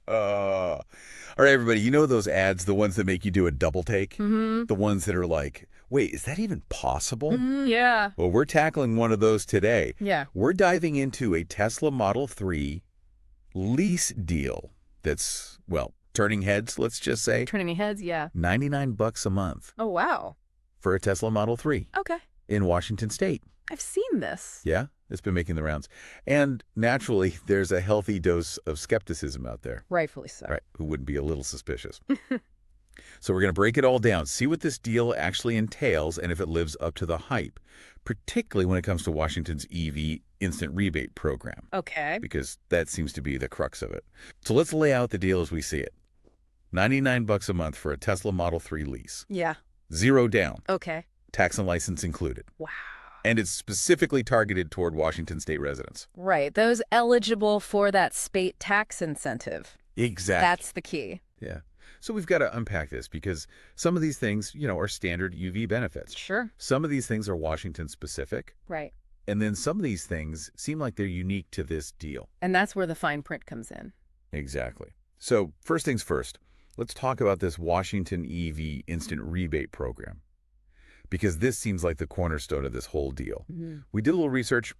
All right, everybody, you know those ads, the ones that make you do a double take? Mm-hmm. The ones that are like, wait, is that even possible? Yeah. Well, we're tackling one of those today. Yeah. We're diving into a Tesla Model 3 lease deal that's, well, turning heads, let's just say. Turning heads, yeah. 99 bucks a month Oh, wow. for a Tesla Model 3 Okay. in Washington State. I've seen this. Yeah, it's been making the rounds. And naturally, there's a healthy dose of skepticism out there. Rightfully so. Right, who wouldn't be a little suspicious. So we're going to break it all down, see what this deal actually entails and if it lives up to the hype, particularly when it comes to Washington's EV instant rebate program, Okay. because that seems to be the crux of it. So let's lay out the deal as we see it. 99 bucks a month for a Tesla Model 3 lease. Yeah. Zero down, Okay. tax and license included. Wow. And it's specifically targeted toward Washington state residents. Right. Those eligible for that state tax incentive. Exactly. That's the key. Yeah. So we've got to unpack this because some of these things, are standard UV benefits. Sure. Some of these things are Washington specific. Right. And then some of these things seem like they're unique to this deal. And that's where the fine print comes in. Exactly. So first things first, let's talk about this Washington EV instant rebate program, because this seems like the cornerstone of this whole deal. Mm-hmm. We did a little research,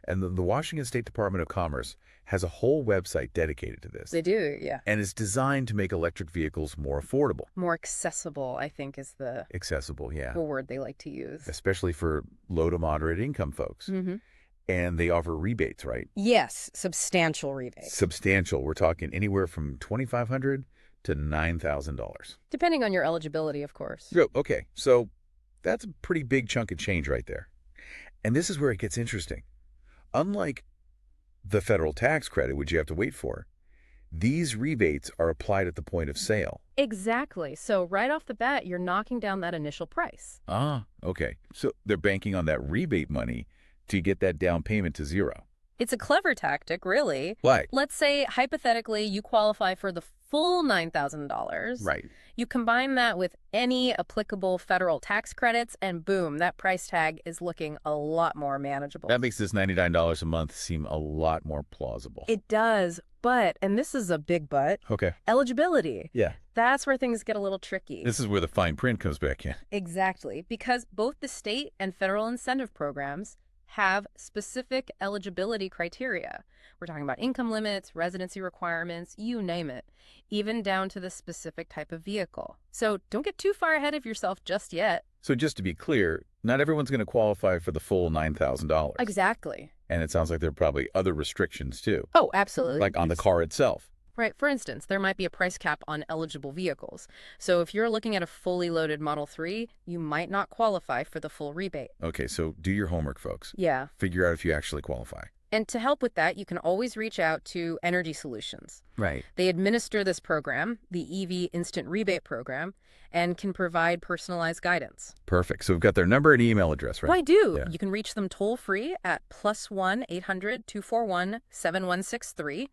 and the Washington State Department of Commerce has a whole website dedicated to this. They do, yeah. And it's designed to make electric vehicles more affordable. More accessible, I think, is the Accessible, yeah. word they like to use. Especially for low to moderate income folks. Mm-hmm. And they offer rebates, right? Yes, substantial rebates. Substantial. We're talking anywhere from $2,500 to $9,000. Depending on your eligibility, of course. Okay, so that's a pretty big chunk of change right there. And this is where it gets interesting. Unlike the federal tax credit, which you have to wait for, these rebates are applied at the point of sale. Exactly. So right off the bat, you're knocking down that initial price. Ah, okay. So they're banking on that rebate money to get that down payment to zero. It's a clever tactic, really. Why? Let's say, hypothetically, you qualify for the full $9,000. Right. You combine that with any applicable federal tax credits, and boom, that price tag is looking a lot more manageable. That makes this $99 a month seem a lot more plausible. It does, but, and this is a big but, Okay. eligibility. Yeah. That's where things get a little tricky. This is where the fine print comes back in. Exactly, because both the state and federal incentive programs have specific eligibility criteria. We're talking about income limits, residency requirements, you name it, even down to the specific type of vehicle. So don't get too far ahead of yourself just yet. So just to be clear, not everyone's going to qualify for the full $9,000. Exactly. And it sounds like there are probably other restrictions too, Oh, absolutely. like on the car itself. Right. For instance, there might be a price cap on eligible vehicles. So if you're looking at a fully loaded Model 3, you might not qualify for the full rebate. Okay, so do your homework, folks. Yeah. Figure out if you actually qualify. And to help with that, you can always reach out to Energy Solutions. Right. They administer this program, the EV Instant Rebate Program, and can provide personalized guidance. Perfect. So we've got their number and email address, right? Why do? Yeah. You can reach them toll-free at +1-800-241-7163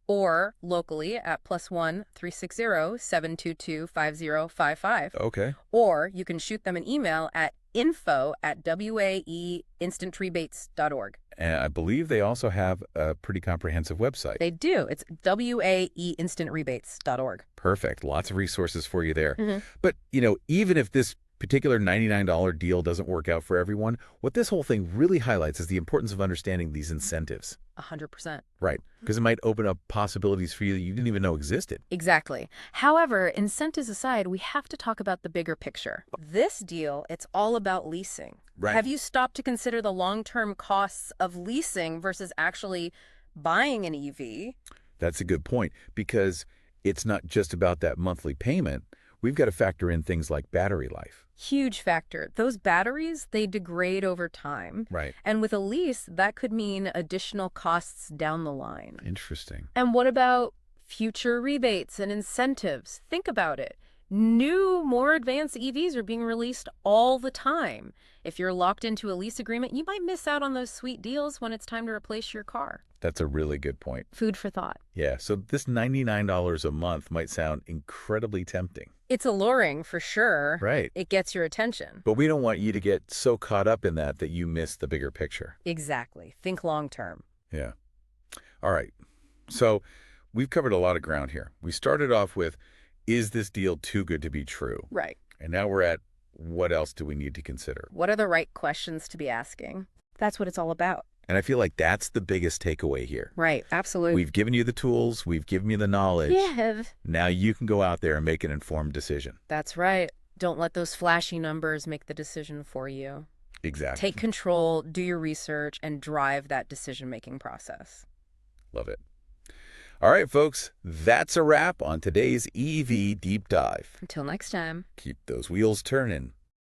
or locally at +1-360-722-5055. Okay. Or you can shoot them an email at info@waeinstantrebates.org. And I believe they also have a pretty comprehensive website. They do. It's waeinstantrebates.org. Perfect. Lots of resources for you there. Mm-hmm. But, even if this particular $99 deal doesn't work out for everyone, what this whole thing really highlights is the importance of understanding these incentives. 100%. Right. Because it might open up possibilities for you that you didn't even know existed. Exactly. However, incentives aside, we have to talk about the bigger picture. This deal, it's all about leasing. Right. Have you stopped to consider the long-term costs of leasing versus actually buying an EV? That's a good point, because it's not just about that monthly payment. We've got to factor in things like battery life. Huge factor. Those batteries, they degrade over time. Right. And with a lease, that could mean additional costs down the line. Interesting. And what about future rebates and incentives? Think about it. New, more advanced EVs are being released all the time. If you're locked into a lease agreement, you might miss out on those sweet deals when it's time to replace your car. That's a really good point. Food for thought. Yeah, so this $99 a month might sound incredibly tempting. It's alluring for sure. Right. It gets your attention. But we don't want you to get so caught up in that you miss the bigger picture. Exactly. Think long term. Yeah. All right. So we've covered a lot of ground here. We started off with, is this deal too good to be true? Right. And now we're at, what else do we need to consider? What are the right questions to be asking? That's what it's all about. And I feel like that's the biggest takeaway here. Right, absolutely. We've given you the tools, we've given you the knowledge. Yeah. Now you can go out there and make an informed decision. That's right. Don't let those flashy numbers make the decision for you. Exactly. Take control, do your research, and drive that decision-making process. Love it. All right, folks, that's a wrap on today's EV Deep Dive. Until next time. Keep those wheels turning.